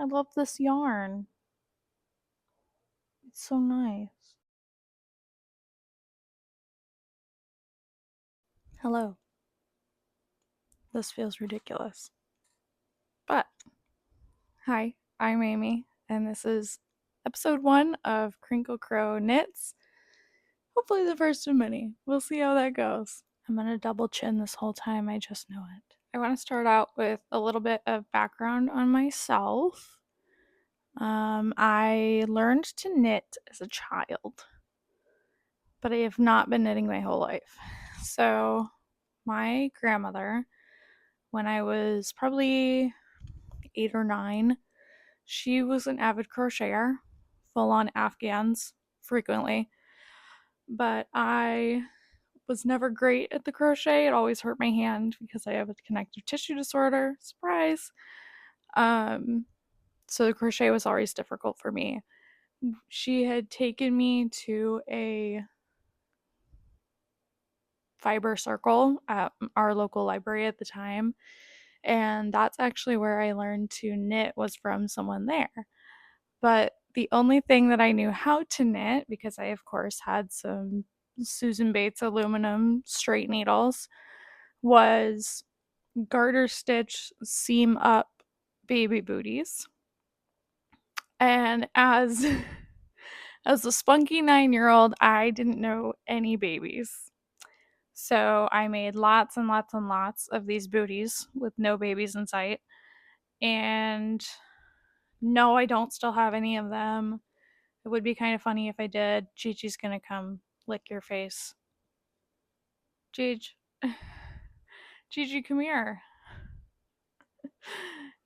love this yarn. It's so nice. Hello. This feels ridiculous. But, hi, I'm Amy, and this is episode 1 of Crinkle Crow Knits. Hopefully the first of many. We'll see how that goes. I'm gonna double chin this whole time, I just know it. I want to start out with a little bit of background on myself. I learned to knit as a child, but I have not been knitting my whole life. So, my grandmother, when I was probably 8 or 9, she was an avid crocheter, full on Afghans frequently. But I was never great at the crochet. It always hurt my hand because I have a connective tissue disorder. Surprise. So the crochet was always difficult for me. She had taken me to a fiber circle at our local library at the time, and that's actually where I learned to knit, was from someone there. But the only thing that I knew how to knit, because I of course had some Susan Bates aluminum straight needles, was garter stitch seam up baby booties. And as as a spunky 9-year-old, I didn't know any babies. So I made lots and lots and lots of these booties with no babies in sight. And no, I don't still have any of them. It would be kind of funny if I did. Gigi's gonna come lick your face. Gigi. Gigi, come here.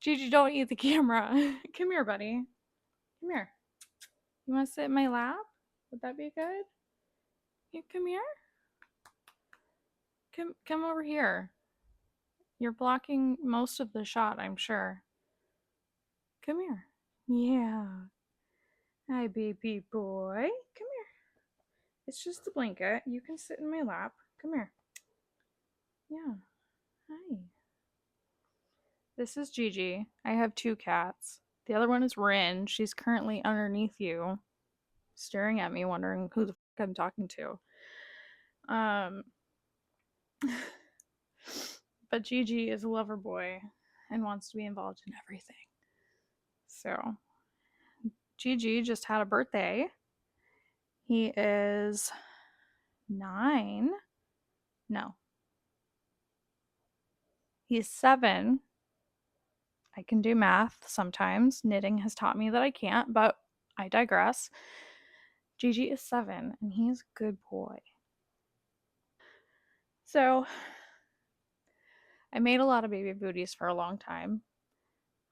Gigi, don't eat the camera. Come here, buddy. Come here. You want to sit in my lap? Would that be good? You come here. Come over here. You're blocking most of the shot, I'm sure. Come here. Yeah. Hi, baby boy. Come here. It's just a blanket. You can sit in my lap. Come here. Yeah. Hi. This is Gigi. I have 2 cats. The other one is Rin. She's currently underneath you, staring at me, wondering who the fuck I'm talking to. But Gigi is a lover boy and wants to be involved in everything. So, Gigi just had a birthday. He is 9. No. He's 7. I can do math sometimes. Knitting has taught me that I can't, but I digress. Gigi is 7, and he is a good boy. So, I made a lot of baby booties for a long time.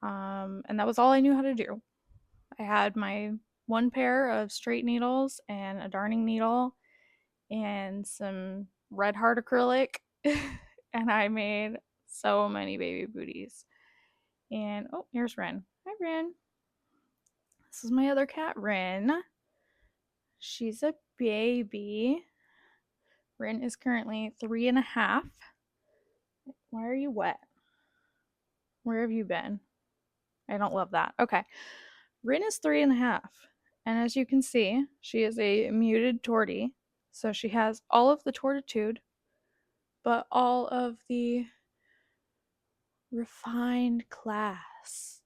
And that was all I knew how to do. I had my 1 pair of straight needles and a darning needle and some red heart acrylic, and I made so many baby booties. And oh, here's Ren. Hi, Ren. This is my other cat, Ren. She's a baby. Ren is currently 3.5. Why are you wet? Where have you been? I don't love that. Okay. Rin is 3.5. And as you can see, she is a muted tortie. So she has all of the tortitude, but all of the refined class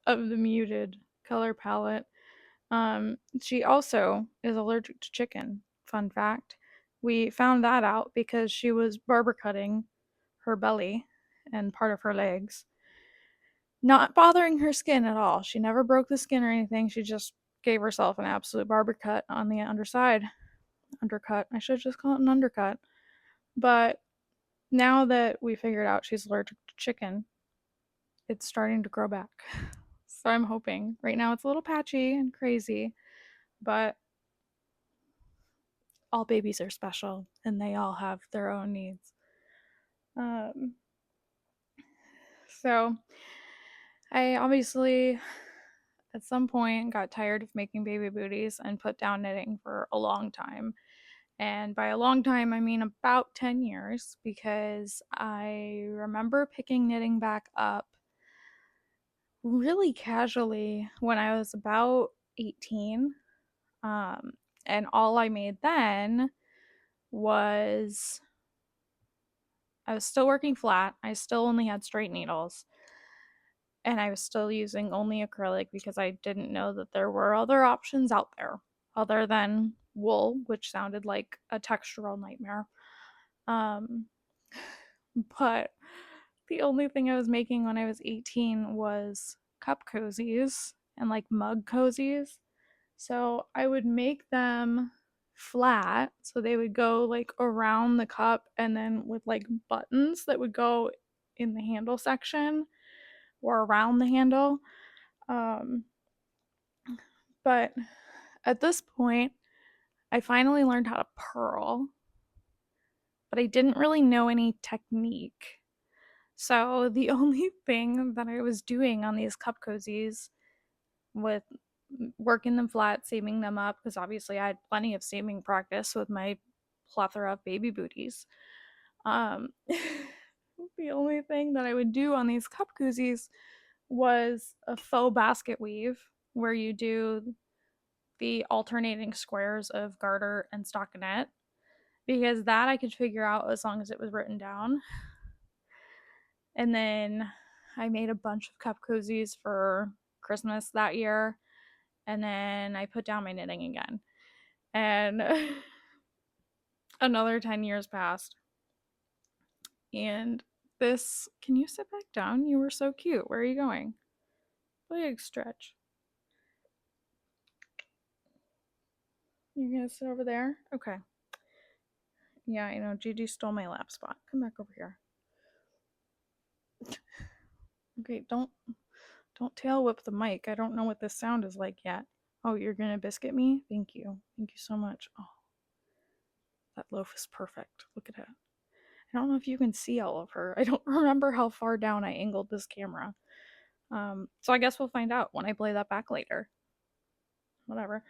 of the muted color palette. She also is allergic to chicken. Fun fact. We found that out because she was barber cutting her belly and part of her legs. Not bothering her skin at all. She never broke the skin or anything. She just gave herself an absolute barber cut on the underside. Undercut. I should just call it an undercut. But now that we figured out she's allergic to chicken, it's starting to grow back. So I'm hoping. Right now it's a little patchy and crazy, but all babies are special and they all have their own needs. So I obviously at some point got tired of making baby booties and put down knitting for a long time. And by a long time, I mean about 10 years, because I remember picking knitting back up really casually when I was about 18. Um, and all I made then was I was still working flat. I still only had straight needles. And I was still using only acrylic because I didn't know that there were other options out there other than wool, which sounded like a textural nightmare. Um, but the only thing I was making when I was 18 was cup cozies and like mug cozies. So I would make them flat so they would go like around the cup and then with like buttons that would go in the handle section or around the handle. Um, but at this point, I finally learned how to purl, but I didn't really know any technique. So the only thing that I was doing on these cup cozies with working them flat, seaming them up, because obviously I had plenty of seaming practice with my plethora of baby booties. Um, the only thing that I would do on these cup koozies was a faux basket weave where you do the alternating squares of garter and stockinette because that I could figure out as long as it was written down. And then I made a bunch of cup cozies for Christmas that year. And then I put down my knitting again. And another 10 years passed. And this, can you sit back down? You were so cute. Where are you going? Big stretch. You're going to sit over there? Okay. Yeah, I know. Gigi stole my lap spot. Come back over here. Okay, don't tail whip the mic. I don't know what this sound is like yet. Oh, you're gonna biscuit me? Thank you. Thank you so much. Oh, that loaf is perfect. Look at it. I don't know if you can see all of her. I don't remember how far down I angled this camera. So I guess we'll find out when I play that back later. Whatever.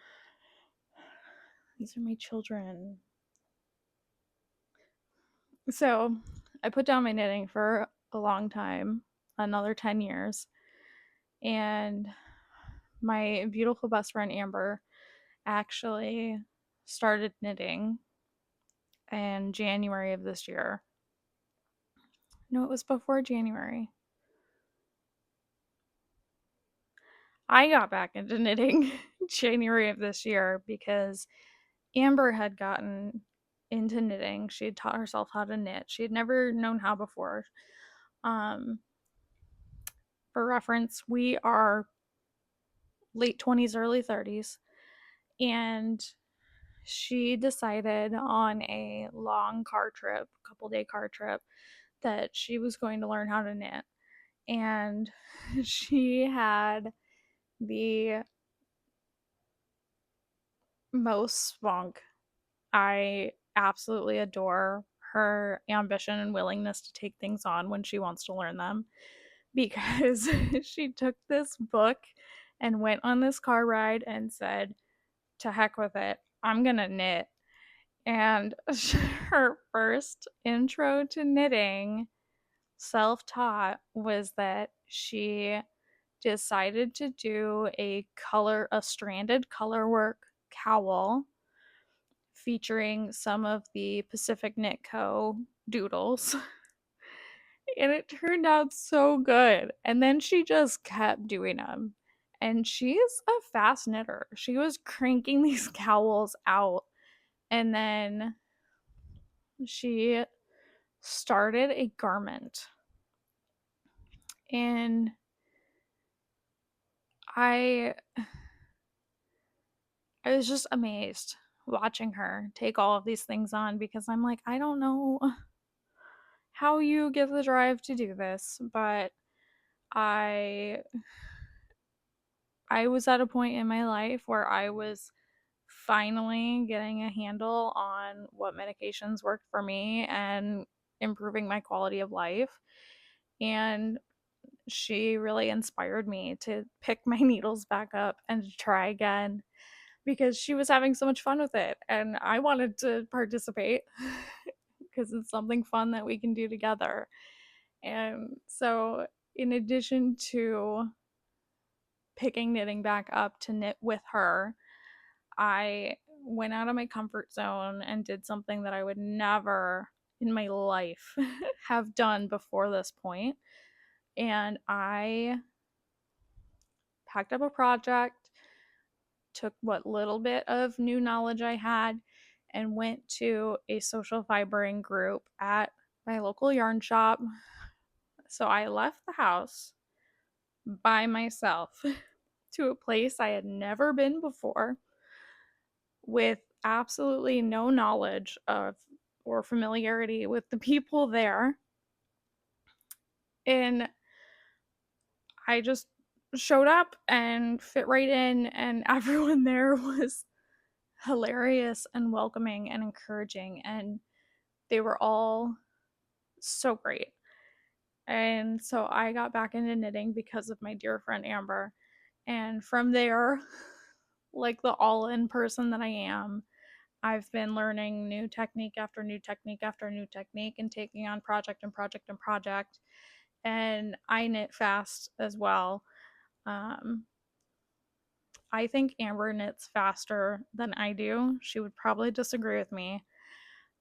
These are my children. So I put down my knitting for a long time, another 10 years. And my beautiful best friend Amber actually started knitting in January of this year. No, it was before January. I got back into knitting January of this year because Amber had gotten into knitting. She had taught herself how to knit. She had never known how before. Um, for reference, we are late 20s, early 30s, and she decided on a long car trip, couple day car trip, that she was going to learn how to knit. And she had the most spunk. I absolutely adore her ambition and willingness to take things on when she wants to learn them because she took this book and went on this car ride and said, to heck with it, I'm gonna knit. And her first intro to knitting, self taught, was that she decided to do a stranded colorwork cowl featuring some of the Pacific Knit Co. doodles. And it turned out so good. And then she just kept doing them. And she's a fast knitter. She was cranking these cowls out. And then she started a garment. And I I was just amazed watching her take all of these things on because I'm like, I don't know how you get the drive to do this, but I I was at a point in my life where I was finally getting a handle on what medications worked for me and improving my quality of life. And she really inspired me to pick my needles back up and to try again because she was having so much fun with it and I wanted to participate because it's something fun that we can do together. And so in addition to picking knitting back up to knit with her, I went out of my comfort zone and did something that I would never in my life have done before this point. And I packed up a project, took what little bit of new knowledge I had, and went to a social fibering group at my local yarn shop. So I left the house by myself to a place I had never been before with absolutely no knowledge of or familiarity with the people there. And I just showed up and fit right in, and everyone there was hilarious and welcoming and encouraging, and they were all so great. And so I got back into knitting because of my dear friend Amber. And from there, like the all in person that I am, I've been learning new technique after new technique after new technique and taking on project and project and project. And I knit fast as well. Um, I think Amber knits faster than I do. She would probably disagree with me.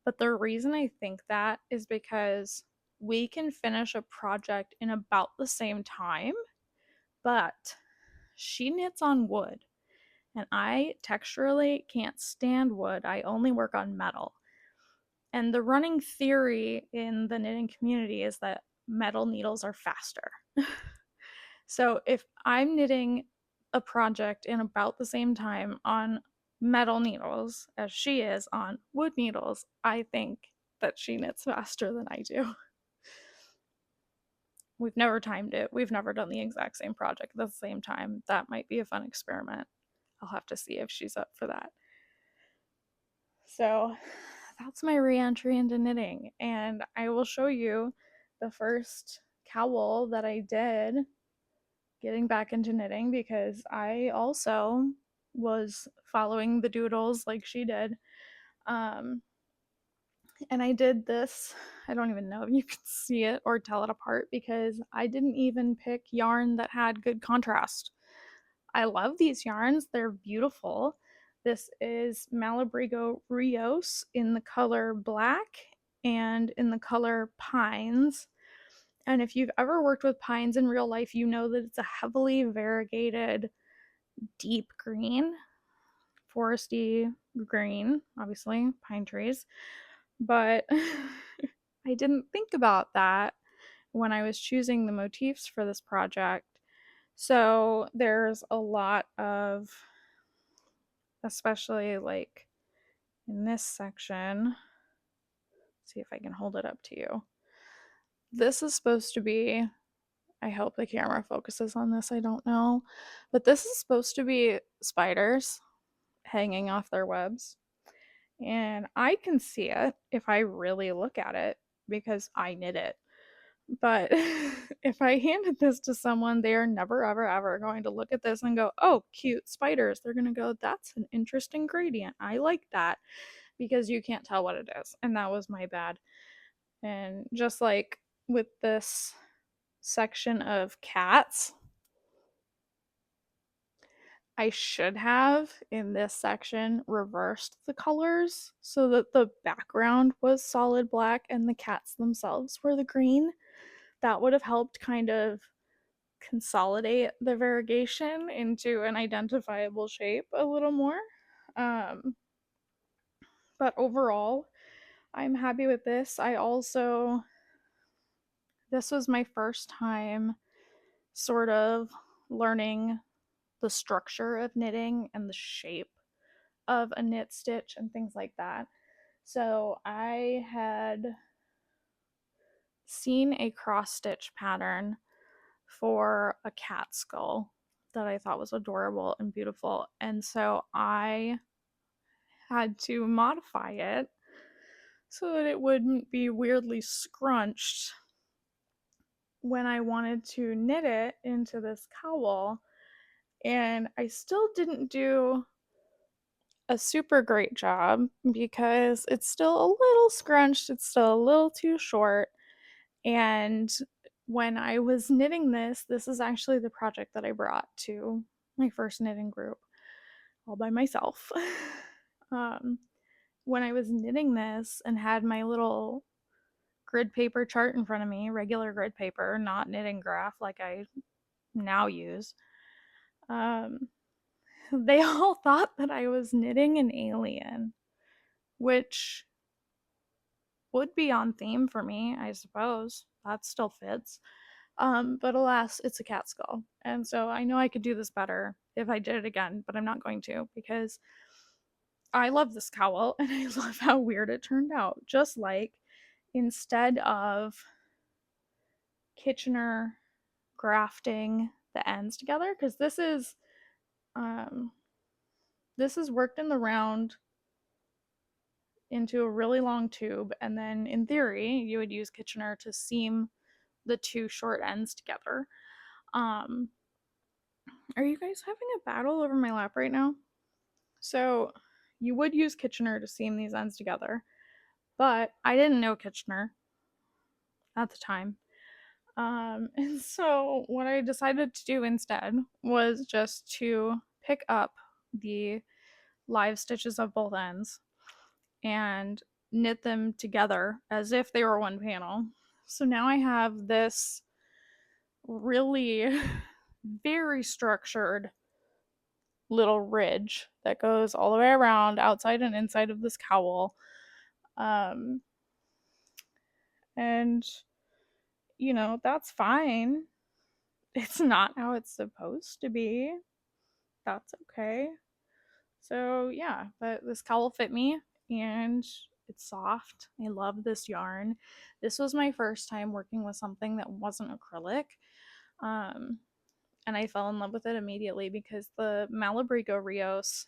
But the reason I think that is because we can finish a project in about the same time, but she knits on wood. And I texturally can't stand wood. I only work on metal. And the running theory in the knitting community is that metal needles are faster. So if I'm knitting a project in about the same time on metal needles as she is on wood needles, I think that she knits faster than I do. We've never timed it. We've never done the exact same project at the same time. That might be a fun experiment. I'll have to see if she's up for that. So that's my re-entry into knitting, and I will show you the first cowl that I did getting back into knitting, because I also was following the doodles like she did. And I did this, I don't even know if you can see it or tell it apart, because I didn't even pick yarn that had good contrast. I love these yarns, they're beautiful. This is Malabrigo Rios in the color black and in the color pines. And if you've ever worked with pines in real life, you know that it's a heavily variegated, deep green, foresty green, obviously, pine trees. But I didn't think about that when I was choosing the motifs for this project. So there's a lot of, especially like in this section, see if I can hold it up to you. This is supposed to be, I hope the camera focuses on this, I don't know, but this is supposed to be spiders hanging off their webs. And I can see it if I really look at it because I knit it. But if I handed this to someone, they are never, ever, ever going to look at this and go, oh, cute spiders. They're going to go, that's an interesting gradient. I like that, because you can't tell what it is. And that was my bad. And just like with this section of cats, I should have in this section reversed the colors so that the background was solid black and the cats themselves were the green. That would have helped kind of consolidate the variegation into an identifiable shape a little more. Um, but overall, I'm happy with this. This was my first time sort of learning the structure of knitting and the shape of a knit stitch and things like that. So I had seen a cross stitch pattern for a cat skull that I thought was adorable and beautiful. And so I had to modify it so that it wouldn't be weirdly scrunched when I wanted to knit it into this cowl. And I still didn't do a super great job because it's still a little scrunched, it's still a little too short, and when I was knitting this is actually the project that I brought to my first knitting group all by myself. um, when I was knitting this and had my little grid paper chart in front of me, regular grid paper, not knitting graph like I now use, um, they all thought that I was knitting an alien, which would be on theme for me, I suppose. That still fits. But alas, it's a cat skull. And so I know I could do this better if I did it again, but I'm not going to because I love this cowl and I love how weird it turned out. Just like instead of Kitchener grafting the ends together, because um this is worked in the round into a really long tube, and then in theory you would use Kitchener to seam the two short ends together. Um are you guys having a battle over my lap right now? So you would use Kitchener to seam these ends together, but I didn't know Kitchener at the time. And so what I decided to do instead was just to pick up the live stitches of both ends and knit them together as if they were one panel. So now I have this really very structured little ridge that goes all the way around outside and inside of this cowl. Um, and, that's fine. It's not how it's supposed to be. That's okay. So, yeah, but this cowl fit me and it's soft. I love this yarn. This was my first time working with something that wasn't acrylic. Um, and I fell in love with it immediately because the Malabrigo Rios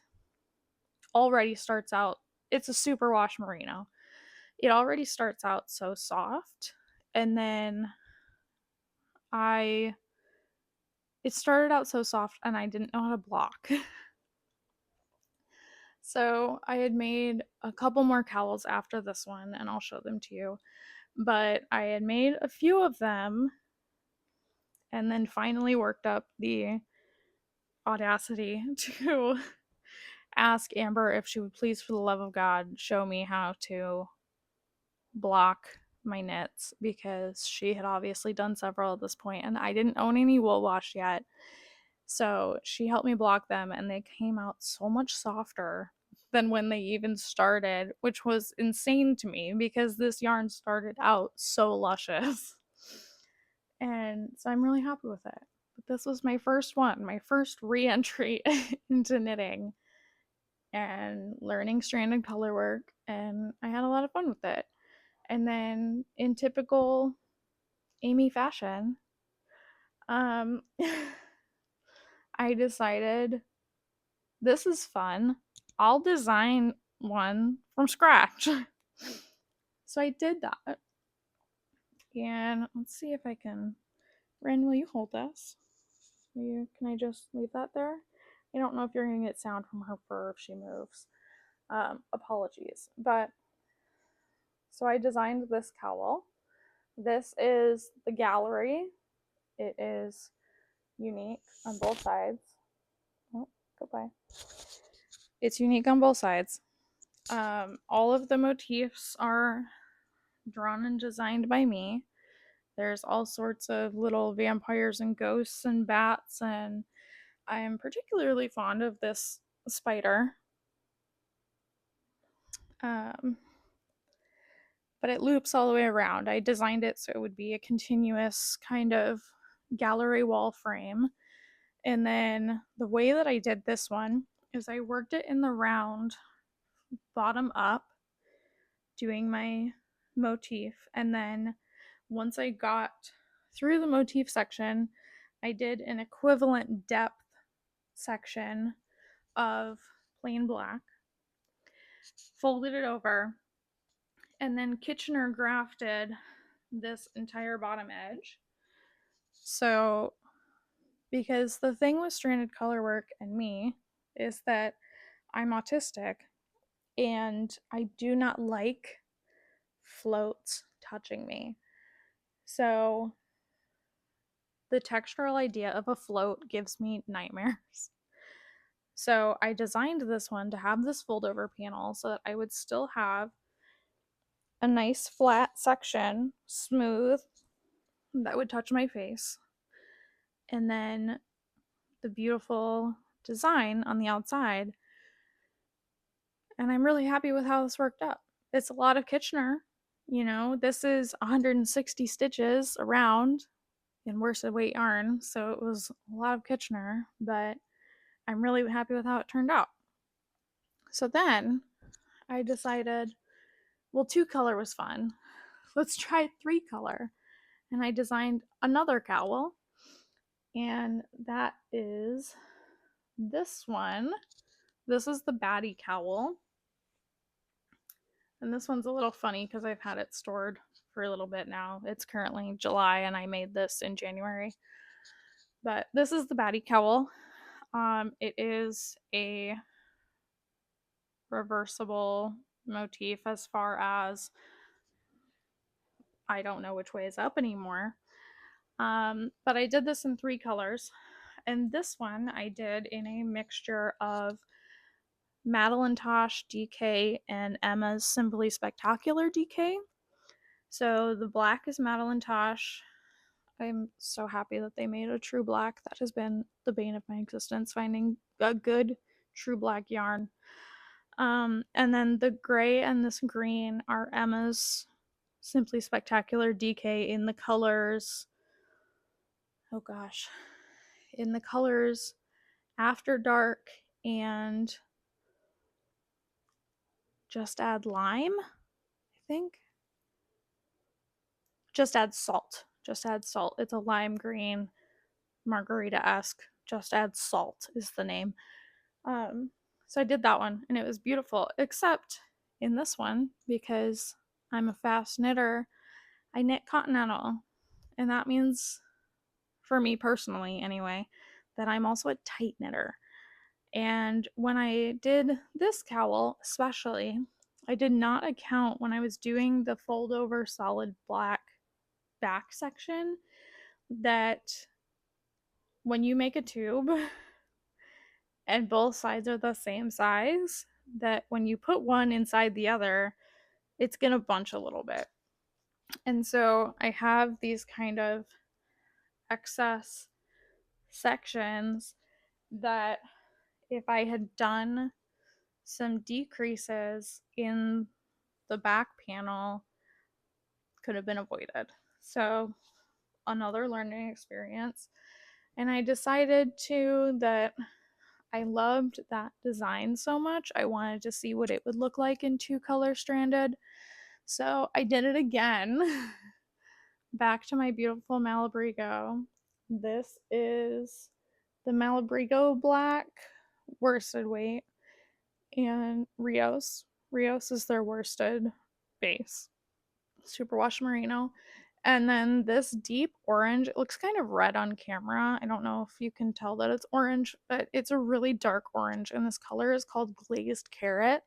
already starts out, it's a superwash merino. It already starts out so soft. And then I, it started out so soft and I didn't know how to block. So I had made a couple more cowls after this one and I'll show them to you. But I had made a few of them and then finally worked up the audacity to ask Amber if she would please, for the love of God, show me how to block my knits because she had obviously done several at this point and I didn't own any wool wash yet. So she helped me block them and they came out so much softer than when they even started, which was insane to me because this yarn started out so luscious. And so I'm really happy with it. But this was my first one, my first re-entry into knitting and learning stranded color work, and I had a lot of fun with it. And then in typical Amy fashion, um I decided this is fun. I'll design one from scratch. So I did that. And let's see if I can. Ren, will you hold this? Can I just leave that there? I don't know if you're going to get sound from her fur if she moves. Apologies. But so I designed this cowl. This is the gallery. It is unique on both sides. Oh, goodbye. It's unique on both sides. All of the motifs are drawn and designed by me. There's all sorts of little vampires and ghosts and bats, and I am particularly fond of this spider. Um, but it loops all the way around. I designed it so it would be a continuous kind of gallery wall frame. And then the way that I did this one is I worked it in the round bottom up, doing my motif. And then once I got through the motif section, I did an equivalent depth section of plain black, folded it over, and then Kitchener grafted this entire bottom edge. So, because the thing with stranded color work and me is that I'm autistic and I do not like floats touching me. So the textural idea of a float gives me nightmares. So I designed this one to have this fold over panel so that I would still have a nice flat section, smooth, that would touch my face. And then the beautiful design on the outside. And I'm really happy with how this worked out. It's a lot of Kitchener. You know, this is 160 stitches around in worsted weight yarn, so it was a lot of Kitchener, but I'm really happy with how it turned out. So then I decided, well, 2-color was fun. Let's try 3-color. And I designed another cowl, and that is this one. This is the baddie cowl. And this one's a little funny because I've had it stored for a little bit now. It's currently July and I made this in January. But this is the baddie cowl. It is a reversible motif as far as I don't know which way is up anymore. But I did this in 3 colors. And this one I did in a mixture of Madelintosh DK and Emma's Simply Spectacular DK. So the black is Madelintosh. I'm so happy that they made a true black. That has been the bane of my existence, finding a good true black yarn. And then the gray and this green are Emma's Simply Spectacular DK in the colors. Oh gosh. In the colors After Dark and Just Add Lime, I think. Just Add Salt. Just Add Salt. It's a lime green, margarita-esque. Just Add Salt is the name. So I did that one, and it was beautiful, except in this one, because I'm a fast knitter, I knit continental, and that means, for me personally anyway, that I'm also a tight knitter. And when I did this cowl, especially, I did not account when I was doing the fold over solid black back section that when you make a tube and both sides are the same size, that when you put one inside the other, it's going to bunch a little bit. And so I have these kind of excess sections that if I had done some decreases in the back panel, could have been avoided. So another learning experience. And I decided too that I loved that design so much. I wanted to see what it would look like in 2-color stranded. So I did it again. Back to my beautiful Malabrigo. This is the Malabrigo black worsted weight and Rios. Rios is their worsted base. Superwash merino. And then this deep orange, it looks kind of red on camera. I don't know if you can tell that it's orange, but it's a really dark orange. And this color is called glazed carrot.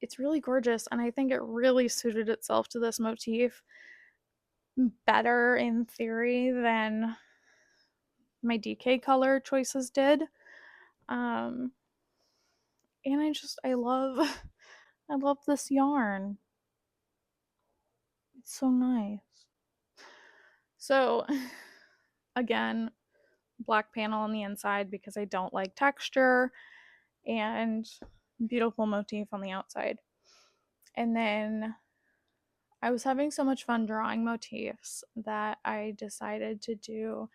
It's really gorgeous. And I think it really suited itself to this motif better in theory than my DK color choices did. And I love this yarn. It's so nice. So again, black panel on the inside because I don't like texture, and beautiful motif on the outside. And then I was having so much fun drawing motifs that I decided to do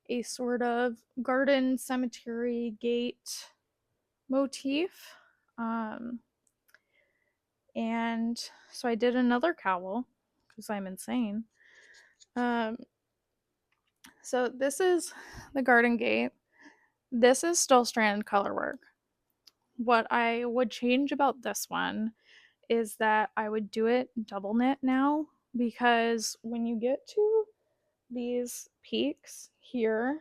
a sort of garden cemetery gate motif. And so I did another cowl because I'm insane. So this is the garden gate. This is still stranded color work. What I would change about this one is that I would do it double knit now, because when you get to these peaks here,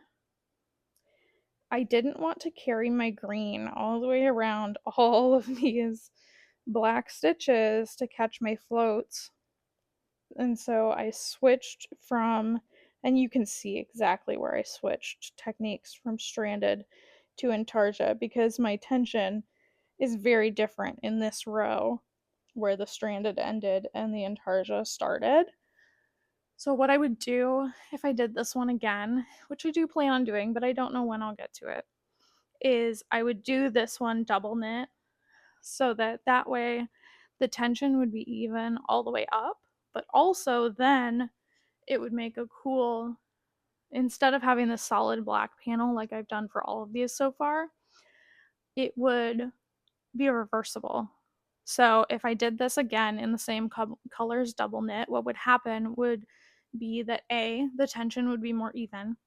I didn't want to carry my green all the way around all of these black stitches to catch my floats. And so I switched from, and you can see exactly where I switched techniques from stranded to intarsia because my tension is very different in this row where the stranded ended and the intarsia started. So what I would do if I did this one again, which I do plan on doing, but I don't know when I'll get to it, is I would do this one double knit so that way the tension would be even all the way up, but also then it would make a cool, instead of having the solid black panel like I've done for all of these so far, it would be reversible. So if I did this again in the same colors double knit, what would happen would be that A, the tension would be more even,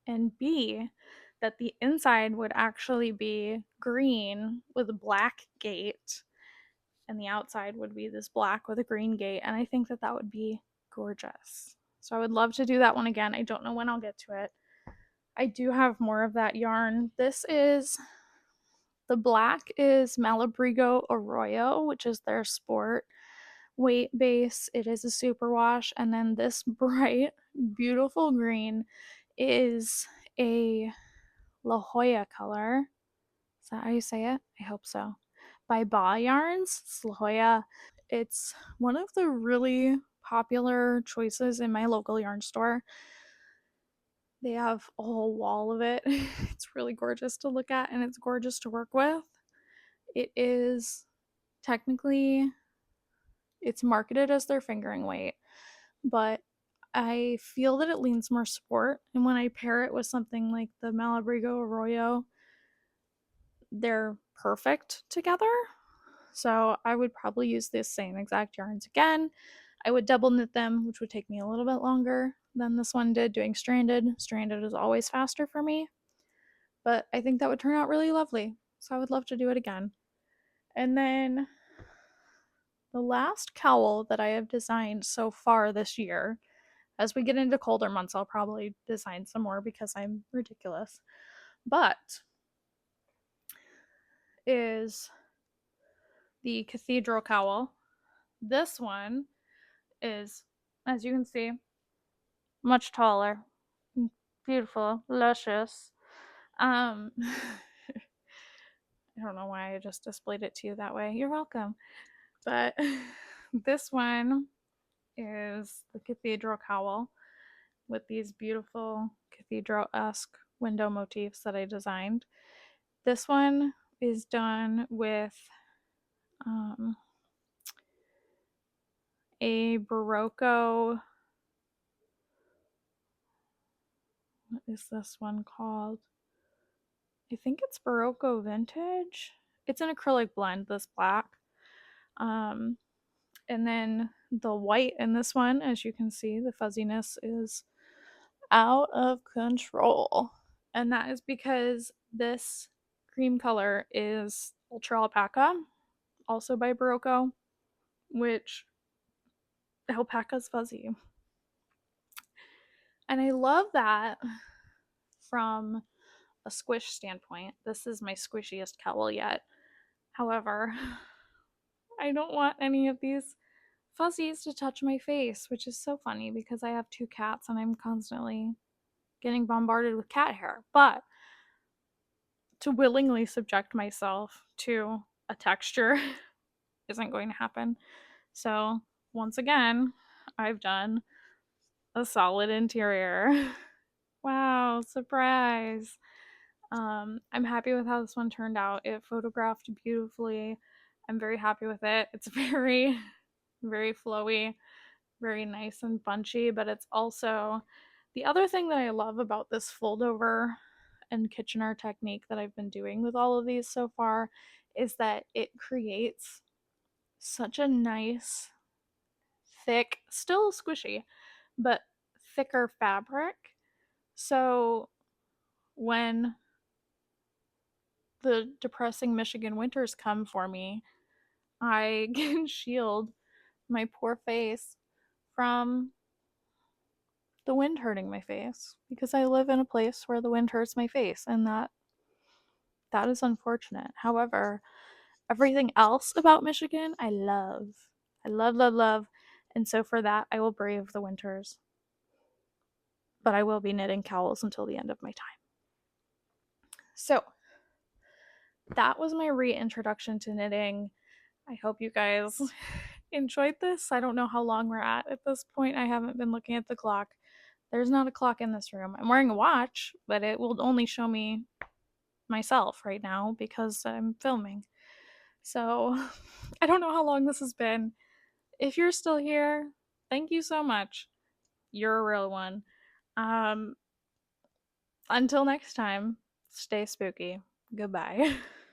and B, that the inside would actually be green with a black gate, and the outside would be this black with a green gate, and I think that that would be gorgeous. So I would love to do that one again. I don't know when I'll get to it. I do have more of that yarn. This is, the black is Malabrigo Arroyo, which is their sport weight base. It is a superwash. And then this bright, beautiful green is a La Jolla color. Is that how you say it? I hope so. By Baah yarns. It's La Jolla. It's one of the really popular choices in my local yarn store. They have a whole wall of it. It's really gorgeous to look at and it's gorgeous to work with. It is technically, it's marketed as their fingering weight, but I feel that it leans more sport. And when I pair it with something like the Malabrigo Arroyo, they're perfect together. So I would probably use this same exact yarns again. I would double knit them, which would take me a little bit longer than this one did doing stranded. Stranded is always faster for me, but I think that would turn out really lovely. So I would love to do it again. And then the last cowl that I have designed so far this year, as we get into colder months, I'll probably design some more because I'm ridiculous, but is the cathedral cowl. This one is, as you can see, much taller, beautiful, luscious. I don't know why I just displayed it to you that way. You're welcome. But this one is the cathedral cowl with these beautiful cathedral-esque window motifs that I designed. This one is done with a Berrocco. What is this one called? I think it's Berrocco Vintage. It's an acrylic blend, this black. And then the white in this one, as you can see, the fuzziness is out of control. And that is because this cream color is Ultra Alpaca, also by Berrocco, which alpaca's fuzzy. And I love that from a squish standpoint. This is my squishiest cowl yet. However, I don't want any of these fuzzies to touch my face, which is so funny because I have two cats and I'm constantly getting bombarded with cat hair. But to willingly subject myself to a texture isn't going to happen. So, once again, I've done a solid interior. Wow, surprise. I'm happy with how this one turned out. It photographed beautifully. I'm very happy with it. It's very, very flowy, very nice and bunchy, but it's also the other thing that I love about this fold over and Kitchener technique that I've been doing with all of these so far is that it creates such a nice, thick, still squishy, but thicker fabric. So when the depressing Michigan winters come for me, I can shield my poor face from the wind hurting my face because I live in a place where the wind hurts my face and that is unfortunate. However, everything else about Michigan I love. I love, love, love. And so for that, I will brave the winters. But I will be knitting cowls until the end of my time. So that was my reintroduction to knitting. I hope you guys enjoyed this. I don't know how long we're at this point. I haven't been looking at the clock. There's not a clock in this room. I'm wearing a watch, but it will only show me myself right now because I'm filming. So I don't know how long this has been. If you're still here, thank you so much. You're a real one. Until next time, stay spooky. Goodbye.